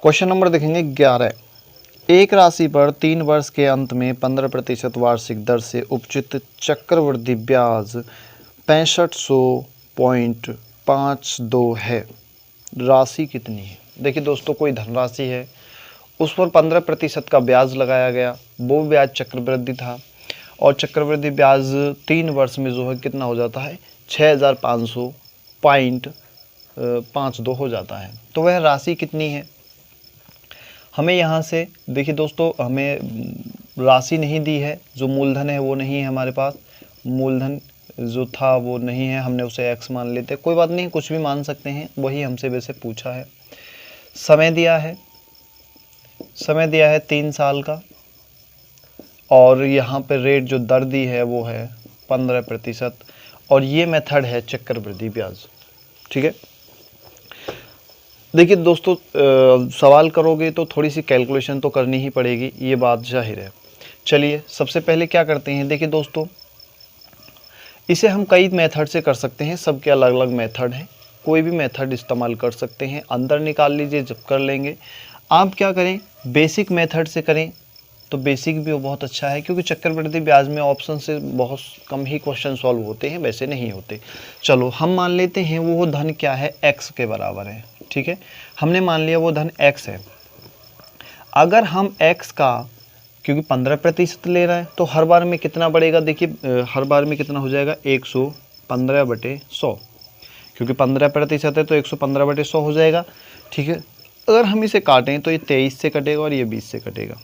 Question number देखेंगे 11। एक राशि पर 3 वर्ष के अंत में 15% वार्षिक दर से उपचित चक्रवृद्धि ब्याज 6500.52 है। राशि कितनी है? देखिए दोस्तों, कोई धनराशि है, उस पर 15% का ब्याज लगाया गया, वो ब्याज चक्रवृद्धि था और चक्रवृद्धि ब्याज 3 वर्ष में जो है कितना हो जाता है, 6500.52 हो जाता है। तो वह राशि कितनी है? हमें यहाँ से देखिए दोस्तों, हमें राशि नहीं दी है, जो मूलधन है वो नहीं है हमारे पास, मूलधन जो था वो नहीं है, हमने उसे x मान लेते, कोई बात नहीं, कुछ भी मान सकते हैं, वही हमसे वैसे पूछा है। समय दिया है, समय दिया है 3 साल का और यहाँ पे रेट जो दर दी है वो है 15% और ये मेथड है चक्रवृद्धि ब्याज। ठीक है, देखिए दोस्तों, सवाल करोगे तो थोड़ी सी कैलकुलेशन तो करनी ही पड़ेगी, ये बात जाहिर है। चलिए सबसे पहले क्या करते हैं, देखिए दोस्तों, इसे हम कई मेथड से कर सकते हैं, सबके अलग अलग मेथड हैं, कोई भी मेथड इस्तेमाल कर सकते हैं। अंदर निकाल लीजिए, जब कर लेंगे आप क्या करें, बेसिक मेथड से करें तो बेसिक भी वो बहुत अच्छा है, क्योंकि चक्रवृद्धि ब्याज में ऑप्शन से बहुत कम ही क्वेश्चन सॉल्व होते हैं, वैसे नहीं होते। चलो हम मान लेते हैं वो धन क्या है, x के बराबर है। ठीक है, हमने मान लिया वो धन x है। अगर हम x का, क्योंकि 15% ले रहा है तो हर बार में कितना बढ़ेगा, देखिए हर बार में कितना हो जाएगा, 115/100, क्योंकि 15% है तो 115/100 हो जाएगा। ठीक है, अगर हम इसे काटें तो ये 23 से कटेगा और ये 20 से कटेगा,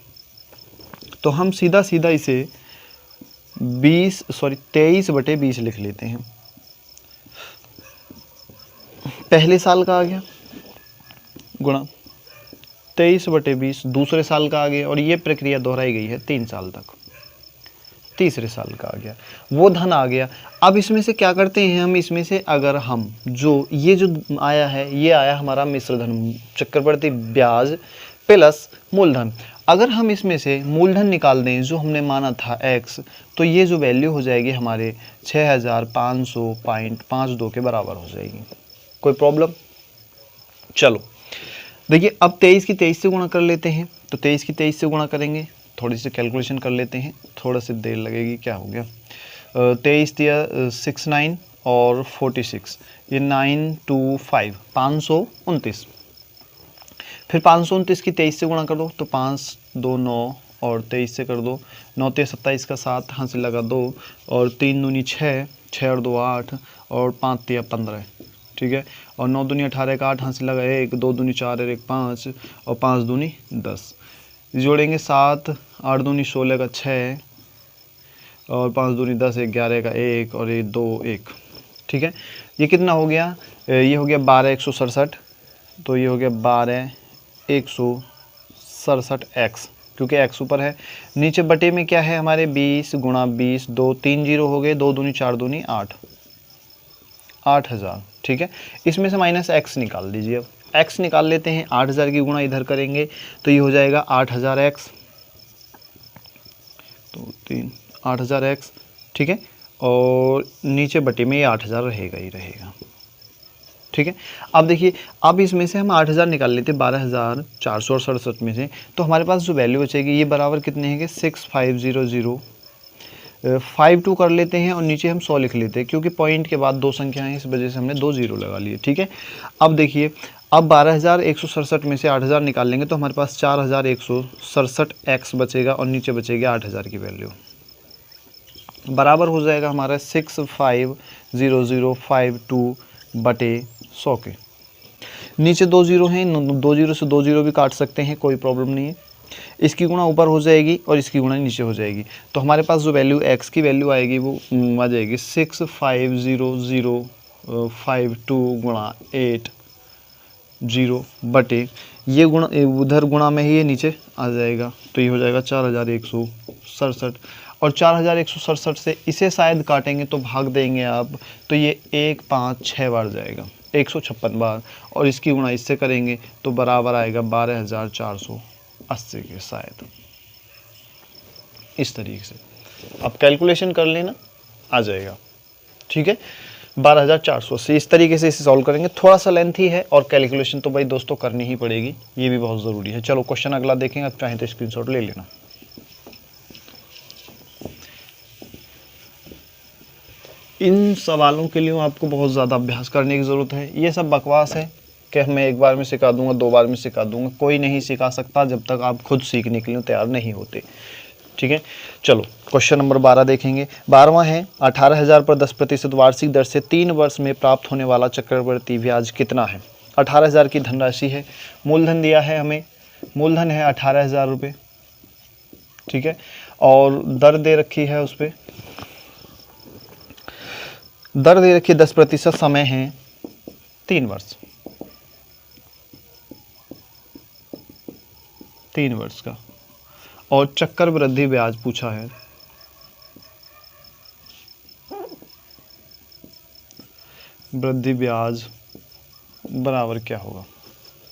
तो हम सीधा सीधा इसे 23/20 लिख लेते हैं। पहले साल का आ गया गुणा 23/20 दूसरे साल का आ गया, और ये प्रक्रिया दोहराई गई है 3 साल तक, तीसरे साल का आ गया, वो धन आ गया। अब इसमें से क्या करते हैं हम, इसमें से अगर हम जो ये जो आया है, ये आया हमारा मिश्र धन, चक्रवृद्धि ब्याज प्लस मूलधन। अगर हम इसमें से मूलधन निकाल दें जो हमने माना था x, तो ये जो वैल्यू हो जाएगी हमारे 6500.52 के बराबर हो जाएगी। कोई प्रॉब्लम? चलो देखिए, अब 23 की 23 से गुणा कर लेते हैं, तो 23 की 23 से गुणा करेंगे, थोड़ी सी कैलकुलेशन कर लेते हैं, थोड़ा सी देर लगेगी। क्या हो गया, 23 दिया 69 और 46, ये 925 529, फिर 529 की 23 से गुणा कर दो, तो 5 2 9 और 23 से कर दो, 9 3 27 का 7 हाथ से लगा 2 और 3 दूनी 6, 6 और 2 8 और 5 3 15। ठीक है, और 9 दूनी 18 का 8 हाथ से लगा 1, 2 दूनी 4 और 1 5 और 5 दूनी 10, जोड़ेंगे 7, 8 दूनी 16 का 6 और 5 दूनी 10, 11 का 1 और ये 2 1। ठीक है, ये कितना हो गया, ये हो गया 12,167, तो ये हो गया 12,167x, क्योंकि x ऊपर है, नीचे बटे में क्या है हमारे 20 गुणा 20, 2 3 जीरो हो गए, 2 दूनी 4 दूनी 8, 8,000। ठीक है, इसमें से माइनस x निकाल दीजिए। अब x निकाल लेते हैं, 8,000 की गुणा इधर करेंगे तो ये हो जाएगा 8,000x, तो 8,000x। ठीक है, और नीचे बटे में ये 8,000 रहेगा ही रहेगा। ठीक है, अब देखिए, अब इसमें से हम 8,000 निकाल लेते हैं 12,467 में से, तो हमारे पास जो वैल्यू बचेगी ये बराबर कितने हैं कि 6500, 52 कर लेते हैं और नीचे हम 100 लिख लेते हैं, क्योंकि पॉइंट के बाद 2 संख्याएं हैं, इस वजह से हमने 2 जीरो लगा लिए। ठीक है, अब देखिए, अब 12,167 में से 8,000 निकाल लेंगे तो हमारे पास 4,167x बचेगा और नीचे बचेगी 8,000 की वैल्यू, बराबर हो जाएगा हमारा 650052/100 के। नीचे 2 जीरो हैं, 2 जीरो से 2 जीरो भी काट सकते हैं, कोई प्रॉब्लम नहीं है। इसकी गुणा ऊपर हो जाएगी और इसकी गुणा नीचे हो जाएगी, तो हमारे पास जो वैल्यू x की वैल्यू आएगी वो आ जाएगी 650052 गुणा 80 बटे, ये गुणा उधर गुणा में ही ये नीचे आ जाएगा, तो ये हो जाएगा 4,167, और 4,167 से इसे शायद काटेंगे तो भाग देंगे आप, तो ये 1 5 6 बार जाएगा, 156 बार, और इसकी गुणा इससे करेंगे तो बराबर आएगा 12,480 के शायद, इस तरीके से। अब कैलकुलेशन कर लेना, आ जाएगा। ठीक है, 12,480। इस तरीके से इसे सॉल्व करेंगे। थोड़ा सा लेंथी है और कैलकुलेशन तो भाई दोस्तों करनी ही पड़ेगी, ये भी बहुत ज़रूरी है। चलो क्वेश्चन अगला देखेंगे, आप चाहें तो स्क्रीनशॉट ले लेना। इन सवालों के लिए आपको बहुत ज़्यादा अभ्यास करने की ज़रूरत है। ये सब बकवास है कि मैं एक बार में सिखा दूंगा, 2 बार में सिखा दूंगा, कोई नहीं सिखा सकता जब तक आप खुद सीखने के लिए तैयार नहीं होते। ठीक है, चलो क्वेश्चन नंबर 12 देखेंगे। 12वां है 18,000 पर 10% वार्षिक दर से 3 वर्ष में प्राप्त होने वाला चक्रवृद्धि ब्याज कितना है। 18,000 की धनराशि है, मूलधन दिया है हमें, मूलधन है 18,000 रुपये। ठीक है, और दर दे रखी है, उस पर दर दे रखी 10%, समय है 3 वर्ष, 3 वर्ष का, और चक्रवृद्धि ब्याज पूछा है। वृद्धि ब्याज बराबर क्या होगा,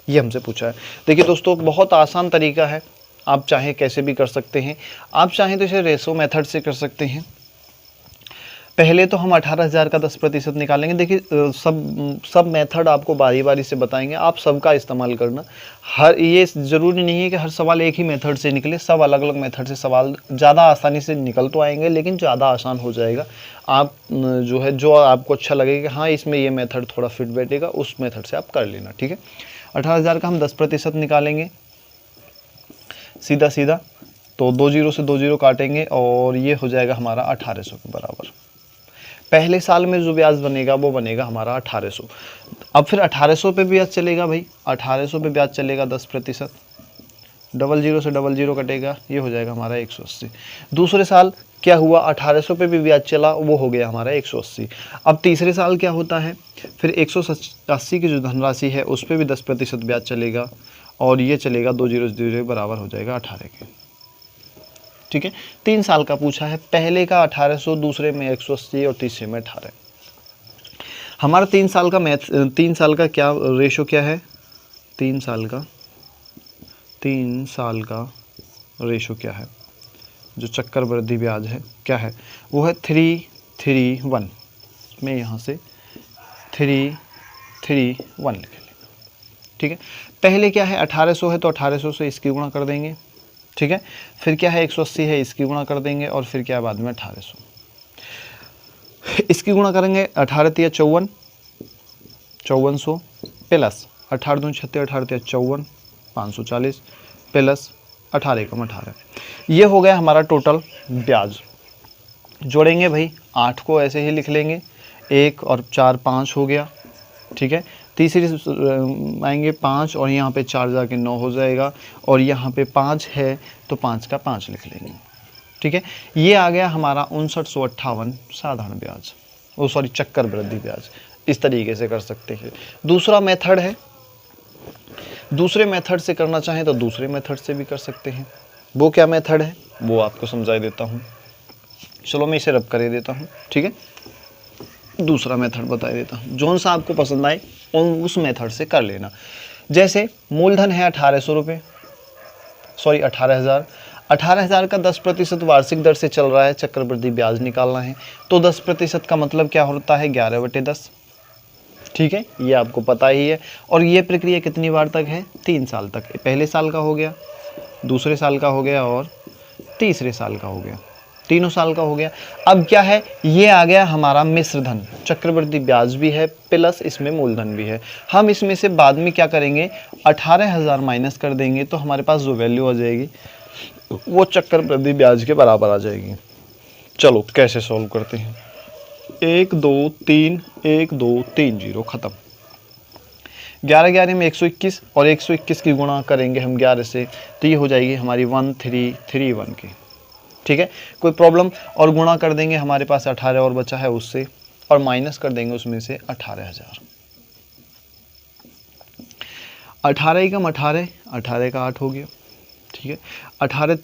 ये हमसे पूछा है। देखिए दोस्तों, बहुत आसान तरीका है, आप चाहे कैसे भी कर सकते हैं। आप चाहें तो इसे रेशो मेथड से कर सकते हैं। पहले तो हम 18,000 का 10% निकालेंगे। देखिए सब मेथड आपको बारी बारी से बताएंगे, आप सबका इस्तेमाल करना। हर ये ज़रूरी नहीं है कि हर सवाल एक ही मेथड से निकले, सब अलग अलग मेथड से सवाल ज़्यादा आसानी से निकल तो आएंगे, लेकिन ज़्यादा आसान हो जाएगा। आप जो आपको अच्छा लगेगा, हाँ इसमें ये मेथड थोड़ा फिट बैठेगा, उस मेथड से आप कर लेना। ठीक है, 18,000 का हम 10% निकालेंगे सीधा सीधा, तो 2 जीरो से 2 जीरो काटेंगे और ये हो जाएगा हमारा 1800 के बराबर। पहले साल में जो ब्याज बनेगा वो बनेगा हमारा 1800। अब फिर 1800 पे ब्याज चलेगा भाई, 1800 पे ब्याज चलेगा 10%, डबल जीरो से डबल जीरो कटेगा, ये हो जाएगा हमारा 180। दूसरे साल क्या हुआ, 1800 पे भी ब्याज चला, वो हो गया हमारा 180। अब तीसरे साल क्या होता है, फिर 180 की जो धनराशि है उस पर भी 10% ब्याज चलेगा, और ये चलेगा 2 जीरो 0 बराबर हो जाएगा 18 के। ठीक है, 3 साल का पूछा है, पहले का 1800, दूसरे में 180 और तीसरे में 18। हमारा 3 साल का 3 साल का क्या रेशो क्या है, 3 साल का रेशो क्या है, जो चक्रवृद्धि ब्याज है क्या है, वो है 331। मैं यहाँ से 331 लिख लेंगे। ठीक है, पहले क्या है 1800 है तो 1800 से इसकी गुणा कर देंगे। ठीक है, फिर क्या है 180 है, इसकी गुणा कर देंगे, और फिर क्या है बाद में 1800, इसकी गुणा करेंगे। 18 तिया 54, 5400 प्लस 18 दूनी 36, 18 तिया 54, 540 प्लस 18 एकम 18। ये हो गया हमारा टोटल ब्याज। जोड़ेंगे भाई, 8 को ऐसे ही लिख लेंगे, 1 और 4 5 हो गया। ठीक है, तीसरी आएंगे 5, और यहाँ पे 4 जाके 9 हो जाएगा, और यहाँ पे 5 है तो 5 का 5 लिख लेंगे। ठीक है, ये आ गया हमारा 5958 साधारण ब्याज, वो सॉरी चक्रवृद्धि ब्याज। इस तरीके से कर सकते हैं। दूसरा मेथड है, दूसरे मेथड से करना चाहें तो दूसरे मेथड से भी कर सकते हैं। वो क्या मेथड है वो आपको समझा देता हूँ। चलो मैं इसे रब कर देता हूँ। ठीक है, दूसरा मेथड बता देता हूँ, जौन सा आपको पसंद आए उस मेथड से कर लेना। जैसे मूलधन है 1800 रुपये, सॉरी 18,000, 18,000 का 10% वार्षिक दर से चल रहा है, चक्रवृद्धि ब्याज निकालना है, तो 10% का मतलब क्या होता है 11/10। ठीक है, ये आपको पता ही है। और ये प्रक्रिया कितनी बार तक है, 3 साल तक। पहले साल का हो गया, दूसरे साल का हो गया, और तीसरे साल का हो गया, तीनों साल का हो गया। अब क्या है, ये आ गया हमारा मिश्र धन, चक्रवृद्धि ब्याज भी है प्लस इसमें मूलधन भी है। हम इसमें से बाद में क्या करेंगे, 18,000 माइनस कर देंगे, तो हमारे पास जो वैल्यू आ जाएगी वो चक्रवृद्धि ब्याज के बराबर आ जाएगी। चलो कैसे सॉल्व करते हैं, 1 2 3 1 2 3 0 खत्म। 11 11 में 121, और 121 की गुणा करेंगे हम 11 से, तो ये हो जाएगी हमारी 1331 की। ठीक है, कोई प्रॉब्लम, और गुणा कर देंगे, हमारे पास 18 और बचा है उससे, और माइनस कर देंगे उसमें से 18,000। 18 एकम 18, 18 का 8 हो गया। ठीक है, 18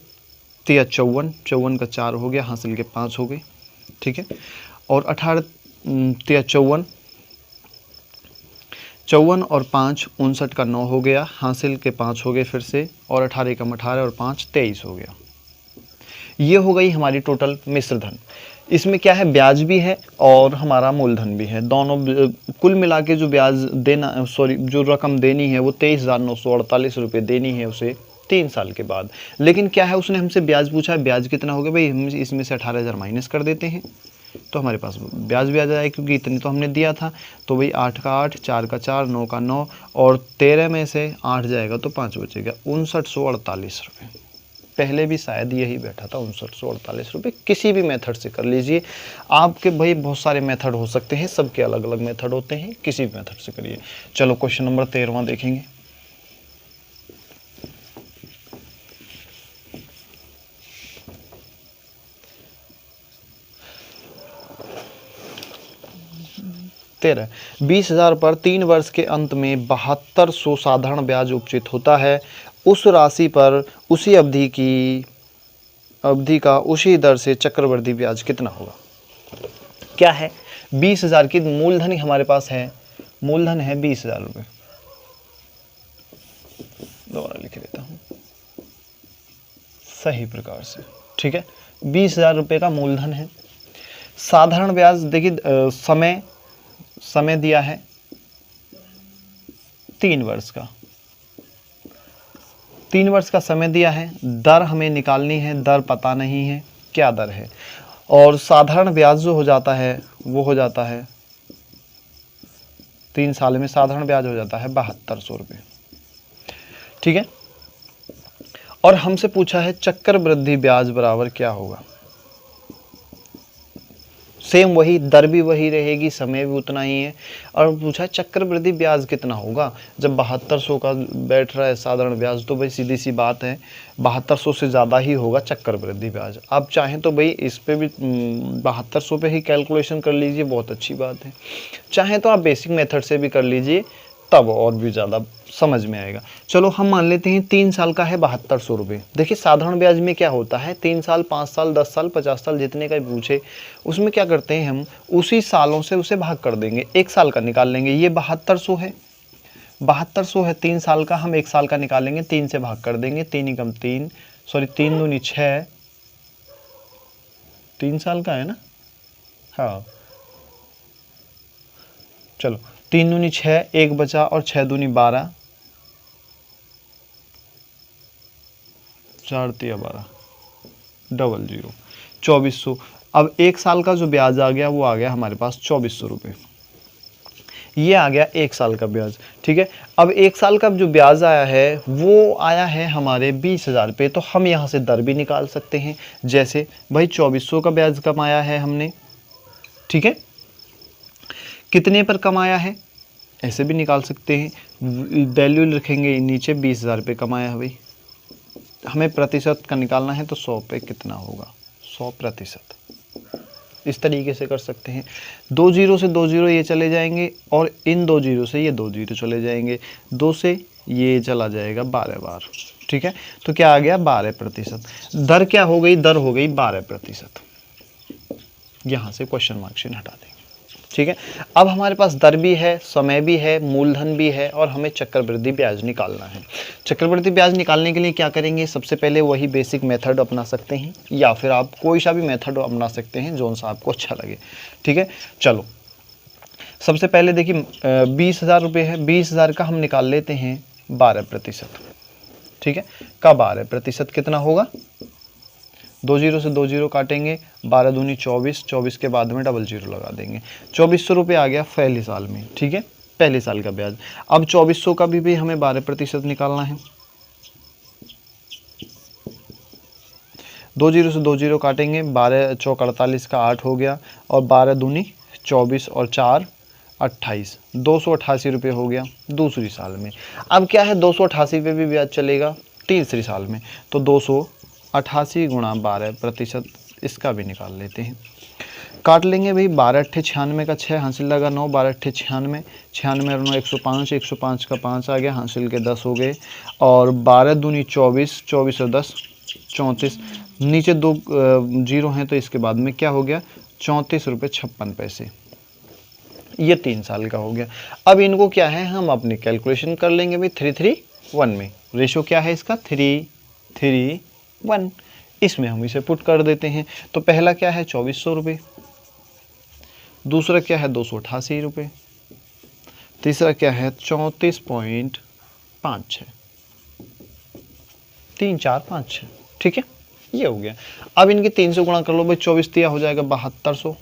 तिया 54, 54 का 4 हो गया, हासिल के 5 हो गए। ठीक है, और 18 तिया 54, 54 और 5 59 का 9 हो गया, हासिल के 5 हो गए फिर से, और 18 एकम 18 और 5 23 हो गया। ये हो गई हमारी टोटल मिश्र धन। इसमें क्या है, ब्याज भी है और हमारा मूलधन भी है, दोनों कुल मिला के जो ब्याज देना, सॉरी जो रकम देनी है वो 23,948 रुपये देनी है उसे 3 साल के बाद। लेकिन क्या है, उसने हमसे ब्याज पूछा है, ब्याज कितना होगा भाई, हम इसमें से 18,000 माइनस कर देते हैं तो हमारे पास ब्याज भी आ जाएगा, क्योंकि इतनी तो हमने दिया था। तो भाई 8 का 8, 4 का 4, 9 का 9 और 13 में से 8 जाएगा तो 5 बचेगा, 5948 रुपये। पहले भी शायद यही बैठा था 5948 रुपये। किसी भी मेथड से कर लीजिए, आपके भाई बहुत सारे मेथड हो सकते हैं, सबके अलग अलग मेथड होते हैं, किसी भी मेथड से करिए। चलो क्वेश्चन नंबर 13वां देखेंगे। तेरह, 20,000 पर 3 वर्ष के अंत में 7200 साधारण ब्याज उपचित होता है। उस राशि पर उसी अवधि का उसी दर से चक्रवृद्धि ब्याज कितना होगा। क्या है, 20,000 की मूलधन ही हमारे पास है, मूलधन है 20,000 रुपये। दोबारा लिख देता हूँ सही प्रकार से, ठीक है। 20,000 रुपये का मूलधन है। साधारण ब्याज देखिए, समय दिया है 3 वर्ष का, 3 वर्ष का समय दिया है। दर हमें निकालनी है, दर पता नहीं है क्या दर है, और साधारण ब्याज जो हो जाता है वो हो जाता है 3 साल में साधारण ब्याज हो जाता है 7200 रुपये, ठीक है। और हमसे पूछा है चक्रवृद्धि ब्याज बराबर क्या होगा। सेम वही, दर भी वही रहेगी, समय भी उतना ही है, और पूछा है चक्रवृद्धि ब्याज कितना होगा। जब 7200 का बैठ रहा है साधारण ब्याज, तो भाई सीधी सी बात है 7200 से ज़्यादा ही होगा चक्रवृद्धि ब्याज। आप चाहें तो भाई इस पे भी 7200 पे ही कैलकुलेशन कर लीजिए, बहुत अच्छी बात है। चाहें तो आप बेसिक मेथड से भी कर लीजिए, तब और भी ज़्यादा समझ में आएगा। चलो हम मान लेते हैं 3 साल का है 7200 रुपये। देखिए साधारण ब्याज में क्या होता है, 3 साल, 5 साल, 10 साल, 50 साल, जितने का पूछे उसमें क्या करते हैं हम, उसी सालों से उसे भाग कर देंगे, 1 साल का निकाल लेंगे। ये 7200 है, 7200 है 3 साल का, हम 1 साल का निकालेंगे, 3 से भाग कर देंगे, 3 एकम 3, सॉरी 3 दूनी 6, 3 साल का है ना, हाँ चलो 3 दूनी 6, 1 बचा और 6 दूनी 12, 4 तिया 12, 00, 2400। अब 1 साल का जो ब्याज आ गया वो आ गया हमारे पास 2400 रुपये। ये आ गया 1 साल का ब्याज, ठीक है। अब 1 साल का जो ब्याज आया है वो आया है हमारे 20,000 पे, तो हम यहाँ से दर भी निकाल सकते हैं। जैसे भाई 2400 का ब्याज कमाया है हमने, ठीक है, कितने पर कमाया है ऐसे भी निकाल सकते हैं। वैल्यू लिखेंगे नीचे, 20,000 पे कमाया है भाई, हमें प्रतिशत का निकालना है तो 100 पे कितना होगा, 100%। इस तरीके से कर सकते हैं। 2 जीरो से 2 जीरो ये चले जाएंगे, और इन 2 जीरो से ये 2 जीरो चले जाएंगे, 2 से ये चला जाएगा 12 बार, ठीक है। तो क्या आ गया 12%। दर क्या हो गई, दर हो गई 12%। यहाँ से क्वेश्चन मार्क चिन्ह हटा देंगे, ठीक है। अब हमारे पास दर भी है, समय भी है, मूलधन भी है, और हमें चक्रवृद्धि ब्याज निकालना है। चक्रवृद्धि ब्याज निकालने के लिए क्या करेंगे, सबसे पहले वही बेसिक मेथड अपना सकते हैं, या फिर आप कोई सा भी मेथड अपना सकते हैं जो सा आपको अच्छा लगे, ठीक है। चलो सबसे पहले देखिए 20,000 रुपये है, 20,000 का हम निकाल लेते हैं 12%, ठीक है। का 12% कितना होगा, 2 जीरो से 2 जीरो काटेंगे, 12 दूनी 24, 24 के बाद में 00 लगा देंगे, 2400 रुपये आ गया पहले साल में, ठीक है, पहले साल का ब्याज। अब 2400 का भी हमें 12% निकालना है। 2 जीरो से 2 जीरो काटेंगे, 12 चौक 48 का 8 हो गया, और 12 दूनी 24 और 4 28, 288 रुपये हो गया दूसरी साल में। अब क्या है 288 पे भी ब्याज चलेगा तीसरी साल में, तो 288 गुणा 12%, इसका भी निकाल लेते हैं। काट लेंगे भाई, 12 अट्ठे 96 का 6 हासिल लगा 9, 12 अट्ठे 96, 96 और 9 105, 105 का 5 आ गया, हासिल के 10 हो गए, और 12 दूनी 24, 24 और 10 34, नीचे 2 जीरो हैं तो इसके बाद में क्या हो गया 34 रुपये 56 पैसे। ये 3 साल का हो गया। अब इनको क्या है हम अपनी कैलकुलेशन कर लेंगे भाई 3:3:1 में। रेशो क्या है इसका 3:3:1, इसमें हम इसे पुट कर देते हैं। तो पहला क्या है 2400 रुपये, दूसरा क्या है 288 रुपये, तीसरा क्या है 34.56, 3 4 5 6, ठीक है, ये हो गया। अब इनके 3 से गुणा कर लो भाई, 24 तिया हो जाएगा 7200,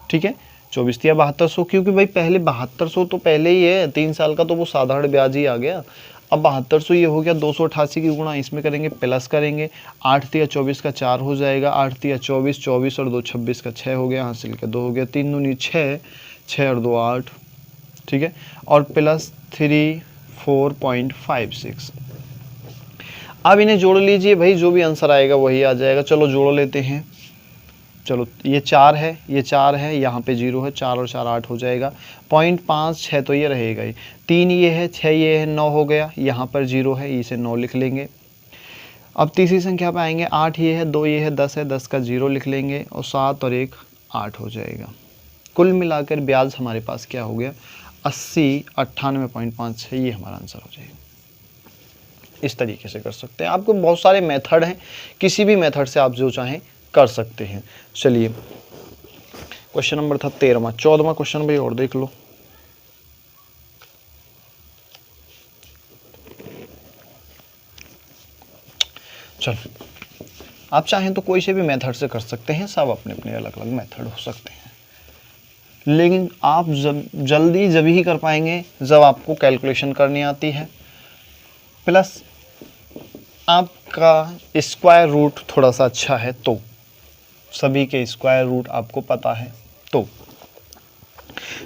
ठीक है, 24 तिया 7200, क्योंकि भाई पहले 7200 तो पहले ही है, 3 साल का तो वो साधारण ब्याज ही आ गया। अब 7200 ये हो गया, 288 की गुणा इसमें करेंगे, प्लस करेंगे, 8 तिया 24 का 4 हो जाएगा, 8 तिया 24, 24 और 2 26 का 6 हो गया, हासिल का 2 हो गया, 3 दूनी 6, 6 और 2 8, ठीक है, और प्लस 34.56। अब इन्हें जोड़ लीजिए भाई, जो भी आंसर आएगा वही आ जाएगा। चलो जोड़ लेते हैं, चलो ये 4 है, ये 4 है, यहाँ पे 0 है, 4 और 4 8 हो जाएगा, 0.56 तो ये रहेगा ही, 3 ये है, 6 ये है, 9 हो गया, यहाँ पर 0 है, इसे 9 लिख लेंगे। अब तीसरी संख्या पे आएंगे, 8 ये है, 2 ये है, 10 है, 10 का 0 लिख लेंगे, और 7 और 1 8 हो जाएगा। कुल मिलाकर ब्याज हमारे पास क्या हो गया 98.5, ये हमारा आंसर हो जाएगा। इस तरीके से कर सकते हैं। आपको बहुत सारे मेथड हैं, किसी भी मेथड से आप जो चाहें कर सकते हैं। चलिए क्वेश्चन नंबर था 13वां, 14वां क्वेश्चन भाई और देख लो। चलो आप चाहें तो कोई से भी मेथड से कर सकते हैं, सब अपने अपने अलग अलग मेथड हो सकते हैं, लेकिन आप जल्दी जब ही कर पाएंगे जब आपको कैलकुलेशन करनी आती है, प्लस आपका स्क्वायर रूट थोड़ा सा अच्छा है, तो सभी के स्क्वायर रूट आपको पता है। तो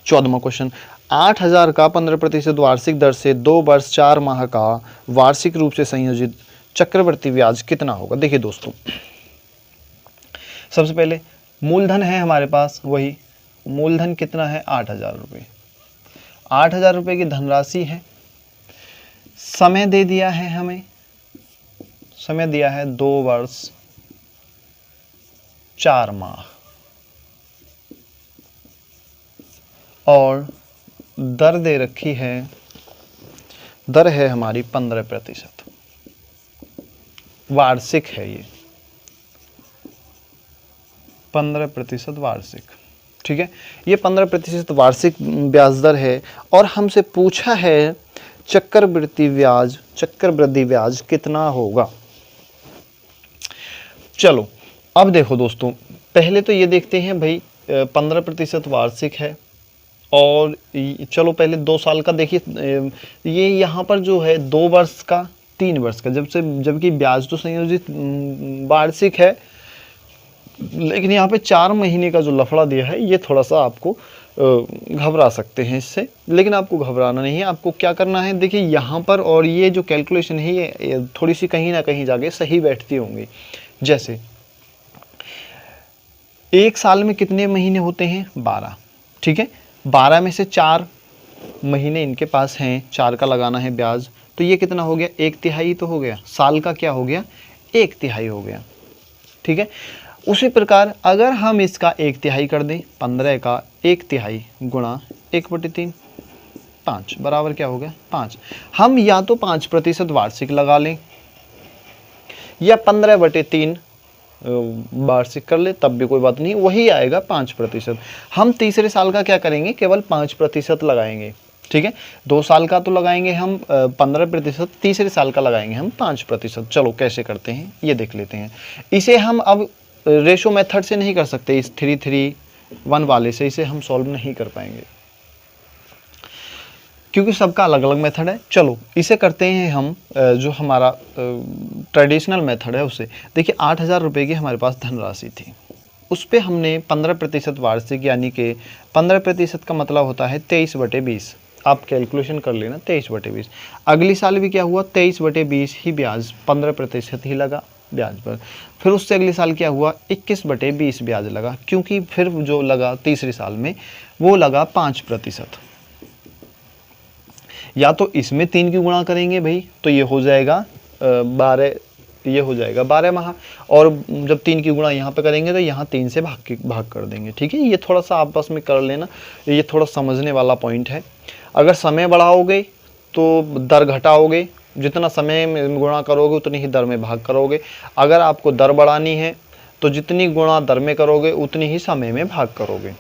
14वां क्वेश्चन, 8000 का 15% वार्षिक दर से 2 वर्ष 4 माह का वार्षिक रूप से संयोजित चक्रवृद्धि ब्याज कितना होगा। देखिए दोस्तों, सबसे पहले मूलधन है हमारे पास, वही मूलधन कितना है 8000 रुपये, 8000 रुपये की धनराशि है, समय दे दिया है हमें, समय दिया है 2 वर्ष 4 माह, और दर दे रखी है, दर है हमारी 15%, वार्षिक है ये 15% वार्षिक, ठीक है, ये 15% वार्षिक ब्याज दर है। और हमसे पूछा है चक्रवृद्धि ब्याज कितना होगा। चलो अब देखो दोस्तों, पहले तो ये देखते हैं भाई 15% वार्षिक है, और चलो पहले 2 साल का देखिए, ये यहाँ पर जो है 2 वर्ष का 3 वर्ष का, जबकि ब्याज तो संयोजित वार्षिक है, लेकिन यहाँ पे 4 महीने का जो लफड़ा दिया है ये थोड़ा सा आपको घबरा सकते हैं इससे, लेकिन आपको घबराना नहीं है। आपको क्या करना है, देखिए यहाँ पर, और ये जो कैलकुलेशन है ये थोड़ी सी कहीं ना कहीं जाके सही बैठती होंगी। जैसे एक साल में कितने महीने होते हैं 12, ठीक है, 12 में से 4 महीने इनके पास हैं, 4 का लगाना है ब्याज, तो ये कितना हो गया 1/3 तो हो गया, साल का क्या हो गया 1/3 हो गया, ठीक है। उसी प्रकार अगर हम इसका 1/3 कर दें, 15 का 1/3 गुणा 1/3, 5 बराबर क्या हो गया 5। हम या तो 5% वार्षिक लगा लें, या 15/3 वार्षिक कर ले, तब भी कोई बात नहीं, वही आएगा 5%। हम तीसरे साल का क्या करेंगे, केवल 5% लगाएंगे, ठीक है, 2 साल का तो लगाएंगे हम 15%, तीसरे साल का लगाएंगे हम 5%। चलो कैसे करते हैं ये देख लेते हैं। इसे हम अब रेशो मेथड से नहीं कर सकते, इस 3-3-1 वाले से इसे हम सॉल्व नहीं कर पाएंगे, क्योंकि सबका अलग अलग मेथड है। चलो इसे करते हैं हम जो हमारा ट्रेडिशनल मेथड है उससे। देखिए 8000 रुपये की हमारे पास धनराशि थी, उस पर हमने 15% वार्षिक, यानी कि 15% का मतलब होता है 23/20, आप कैलकुलेशन कर लेना 23/20। अगली साल भी क्या हुआ 23/20 ही ब्याज, 15% ही लगा ब्याज पर। फिर उससे अगले साल क्या हुआ 21/20 ब्याज लगा, क्योंकि फिर जो लगा तीसरे साल में वो लगा 5%। या तो इसमें 3 की गुणा करेंगे भाई, तो ये हो जाएगा 12, ये हो जाएगा 12 माह, और जब 3 की गुणा यहाँ पे करेंगे तो यहाँ 3 से भाग कर देंगे, ठीक है। ये थोड़ा सा आपस में कर लेना, ये थोड़ा समझने वाला पॉइंट है। अगर समय बढ़ाओगे तो दर घटाओगे, जितना समय में गुणा करोगे उतनी ही दर में भाग करोगे। अगर आपको दर बढ़ानी है तो जितनी गुणा दर में करोगे उतनी ही समय में भाग करोगे।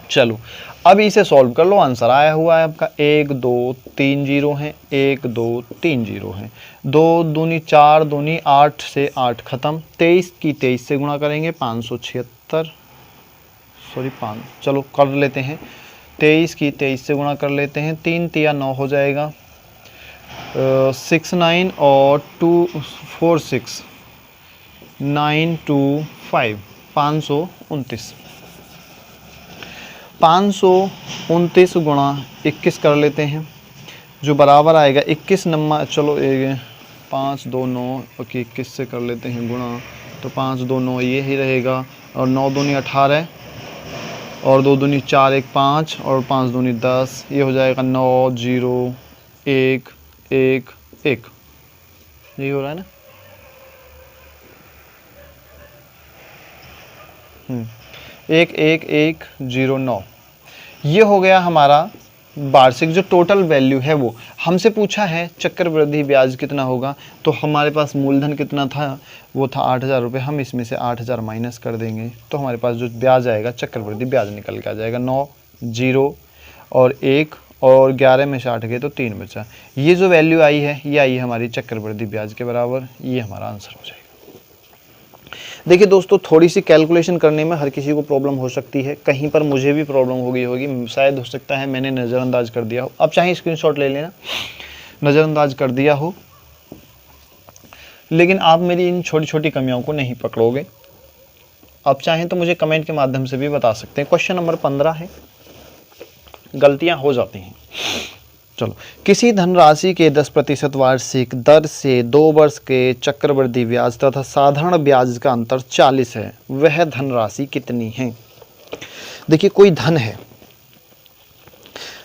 चलो अब इसे सॉल्व कर लो, आंसर आया हुआ है आपका 1 2 3 जीरो हैं, 1 2 3 जीरो हैं, 2 दूनी 4 दूनी 8 से 8 खत्म, 23 की 23 से गुणा करेंगे 576, सॉरी 5, चलो कर लेते हैं, 23 की 23 से गुणा कर लेते हैं, 3 तिया 9 हो जाएगा, 6 9 और 2 4 6 9 2 5 529, 529 गुणा 21 कर लेते हैं जो बराबर आएगा 21 नंबर, चलो 5 2 9 ओके 21 से कर लेते हैं गुणा, तो 5 2 9 ये ही रहेगा, और 9 दूनी 18 और 2 दूनी 4 1 5 और 5 दूनी 10, ये हो जाएगा 9 0 1 1 1, यही हो रहा है ना। 1 1 1 0 9, ये हो गया हमारा वार्षिक जो टोटल वैल्यू है। वो हमसे पूछा है चक्रवृद्धि ब्याज कितना होगा, तो हमारे पास मूलधन कितना था, वो था 8,000 रुपये, हम इसमें से 8,000 माइनस कर देंगे तो हमारे पास जो ब्याज आएगा चक्रवृद्धि ब्याज निकल के आ जाएगा, 9 0 और 1 और 11 में से 8 गए तो 3 बचा। ये जो वैल्यू आई है ये आई है हमारी चक्रवृद्धि ब्याज के बराबर, ये हमारा आंसर हो जाएगा। देखिए दोस्तों, थोड़ी सी कैलकुलेशन करने में हर किसी को प्रॉब्लम हो सकती है, कहीं पर मुझे भी प्रॉब्लम हो गई होगी, शायद हो सकता है मैंने नज़रअंदाज कर दिया हो, अब चाहे स्क्रीनशॉट ले लेना, नज़रअंदाज कर दिया हो, लेकिन आप मेरी इन छोटी छोटी कमियों को नहीं पकड़ोगे। आप चाहें तो मुझे कमेंट के माध्यम से भी बता सकते हैं। क्वेश्चन नंबर 15 है, गलतियां हो जाती हैं। चलो, किसी धनराशि के 10% वार्षिक दर से 2 वर्ष के चक्रवृद्धि ब्याज तथा साधारण ब्याज का अंतर 40 है, वह धनराशि कितनी है। देखिए कोई धन है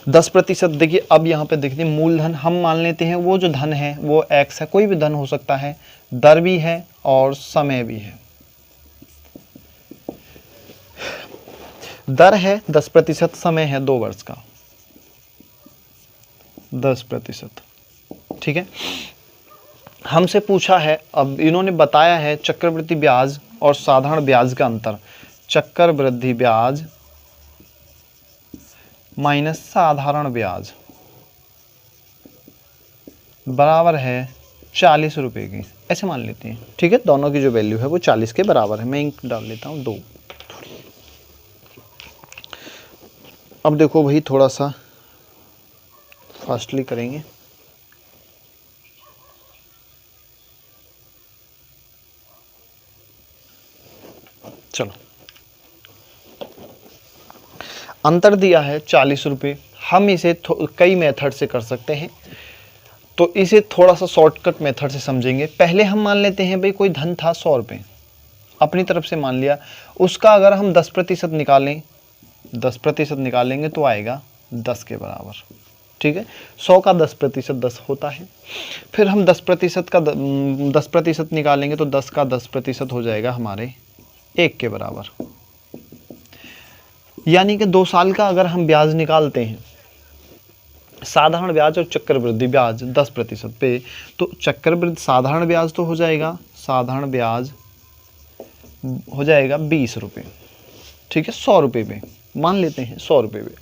10%, देखिए अब यहाँ पे देखिए मूलधन हम मान लेते हैं, वो जो धन है वो x है, कोई भी धन हो सकता है, दर भी है और समय भी है। दर है 10%, समय है 2 वर्ष का 10%, ठीक है। हमसे पूछा है, अब इन्होंने बताया है चक्रवृद्धि ब्याज और साधारण ब्याज का अंतर, चक्रवृद्धि ब्याज माइनस साधारण ब्याज बराबर है 40 रुपए की, ऐसे मान लेते हैं, ठीक है। दोनों की जो वैल्यू है वो 40 के बराबर है। मैं इंक डाल लेता हूँ 2। अब देखो भाई, थोड़ा सा फास्टली करेंगे। चलो, अंतर दिया है 40 रुपये, हम इसे कई मेथड से कर सकते हैं, तो इसे थोड़ा सा शॉर्टकट मेथड से समझेंगे। पहले हम मान लेते हैं भाई कोई धन था 100 रुपये, अपनी तरफ से मान लिया, उसका अगर हम 10% निकालें, 10% निकालेंगे तो आएगा 10 के बराबर, ठीक है। 100 का 10% 10 होता है, फिर हम 10% का 10% निकालेंगे तो 10 का 10% हो जाएगा हमारे 1 के बराबर, यानी कि 2 साल का अगर हम ब्याज निकालते हैं, साधारण ब्याज और चक्रवृद्धि ब्याज 10% पे, तो चक्रवृद्धि साधारण ब्याज तो हो जाएगा, साधारण ब्याज हो जाएगा 20 रुपये, ठीक है, 100 रुपये पे मान लेते हैं, 100 रुपये पे,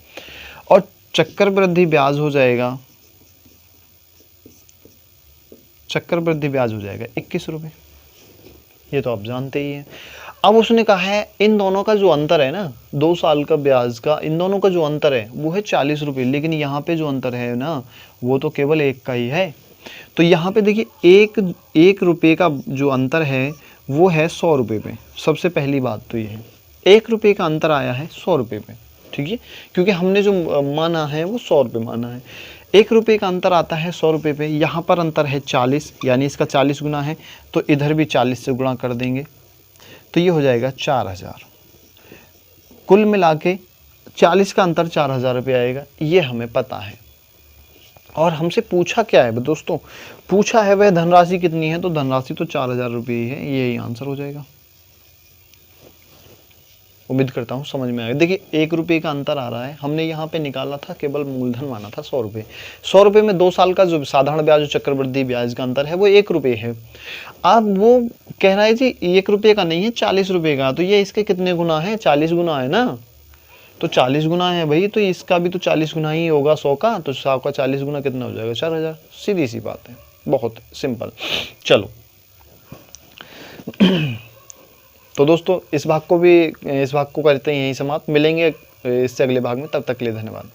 और चक्रवृद्धि ब्याज हो जाएगा, चक्रवृद्धि ब्याज हो जाएगा 21 रुपये, ये तो आप जानते ही हैं। अब उसने कहा है इन दोनों का जो अंतर है ना, 2 साल का ब्याज का, इन दोनों का जो अंतर है वो है 40 रुपये, लेकिन यहाँ पे जो अंतर है ना वो तो केवल 1 का ही है। तो यहाँ पे देखिए 1 रुपये का जो अंतर है वो है 100 रुपये पे। सबसे पहली बात तो ये है 1 रुपये का अंतर आया है 100 रुपये पे, ठीक है, क्योंकि हमने जो माना है वो 100 रुपये माना है। 1 रुपये का अंतर आता है 100 रुपये पे, यहाँ पर अंतर है 40, यानी इसका 40 गुना है, तो इधर भी 40 से गुणा कर देंगे, तो ये हो जाएगा 4000। कुल मिला के 40 का अंतर 4000 रुपये आएगा, ये हमें पता है। और हमसे पूछा क्या है दोस्तों, पूछा है वह धनराशि कितनी है, तो धनराशि तो 4000 रुपये ही है, यही आंसर हो जाएगा। उम्मीद करता हूँ समझ में आएगा। देखिए 1 रुपये का अंतर आ रहा है, हमने यहाँ पे निकाला था केवल मूलधन माना था 100 रुपये। 100 रुपये में 2 साल का जो साधारण ब्याज और चक्रवृद्धि ब्याज का अंतर है वो 1 रुपये है। अब वो कह रहा है जी 1 रुपये का नहीं है 40 रुपये का, तो ये इसके कितने गुना है, 40 गुना है ना, तो 40 गुना है भाई, तो इसका भी तो 40 गुना ही होगा 100 का, तो 100 का 40 गुना कितना हो जाएगा, 4000। सीधी सी बात है, बहुत सिंपल। चलो तो दोस्तों इस भाग को करते हैं यहीं समाप्त। मिलेंगे इससे अगले भाग में, तब तक के लिए धन्यवाद।